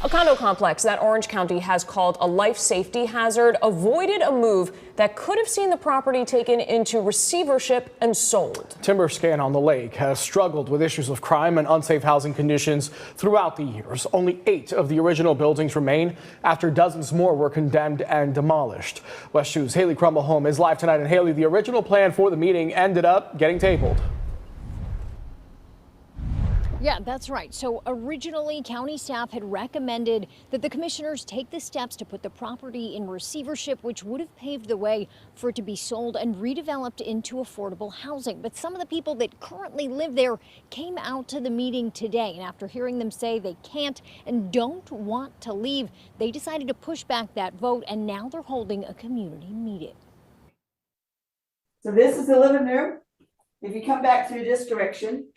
A condo complex that Orange County has called a life safety hazard avoided a move that could have seen the property taken into receivership and sold. TimberScan on the lake has struggled with issues of crime and unsafe housing conditions throughout the years. Only 8 of the original buildings remain after dozens more were condemned and demolished. West 2's Haley Crumble-Home is live tonight. And Haley, the original plan for the meeting ended up getting tabled. Yeah, that's right. So originally, county staff had recommended that the commissioners take the steps to put the property in receivership, which would have paved the way for it to be sold and redeveloped into affordable housing. But some of the people that currently live there came out to the meeting today, and after hearing them say they can't and don't want to leave, they decided to push back that vote, and now they're holding a community meeting. So this is the living room. If you come back through this direction,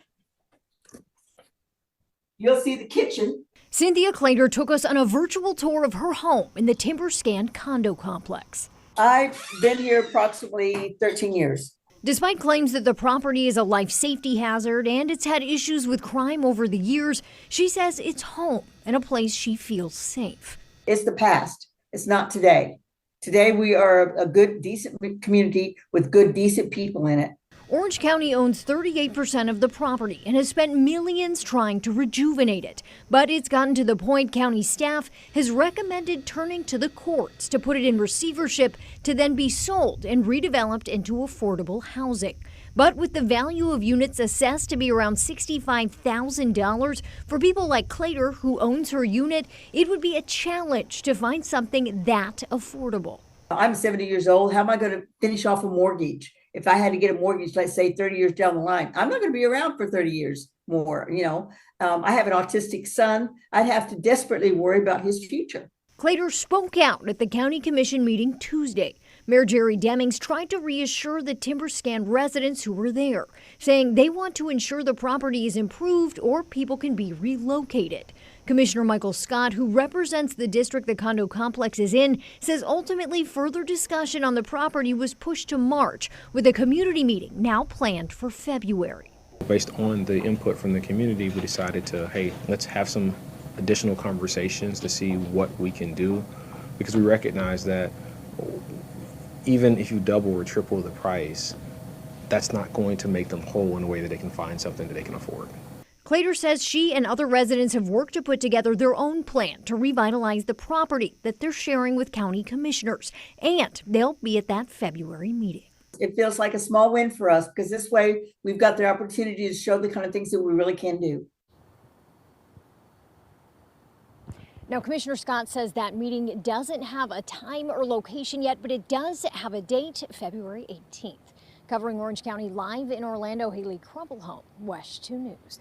you'll see the kitchen. Cynthia Clater took us on a virtual tour of her home in the TimberScan condo complex. I've been here approximately 13 years. Despite claims that the property is a life safety hazard and it's had issues with crime over the years, she says it's home and a place she feels safe. It's the past. It's not today. Today we are a good, decent community with good, decent people in it. Orange County owns 38% of the property and has spent millions trying to rejuvenate it. But it's gotten to the point county staff has recommended turning to the courts to put it in receivership to then be sold and redeveloped into affordable housing. But with the value of units assessed to be around $65,000 for people like Clater, who owns her unit, it would be a challenge to find something that affordable. I'm 70 years old. How am I going to finish off a mortgage? If I had to get a mortgage, let's say 30 years down the line, I'm not going to be around for 30 years more. I have an autistic son. I'd have to desperately worry about his future. Clater spoke out at the county commission meeting Tuesday. Mayor Jerry Demings tried to reassure the TimberScan residents who were there, saying they want to ensure the property is improved or people can be relocated. Commissioner Michael Scott, who represents the district the condo complex is in, says ultimately further discussion on the property was pushed to March, with a community meeting now planned for February. Based on the input from the community, we decided to, hey, let's have some additional conversations to see what we can do, because we recognize that even if you double or triple the price, that's not going to make them whole in a way that they can find something that they can afford. Clater says she and other residents have worked to put together their own plan to revitalize the property that they're sharing with county commissioners, and they'll be at that February meeting. It feels like a small win for us because this way we've got the opportunity to show the kind of things that we really can do. Now, Commissioner Scott says that meeting doesn't have a time or location yet, but it does have a date, February 18th. Covering Orange County live in Orlando, Haley Crumble-Home, WESH 2 News.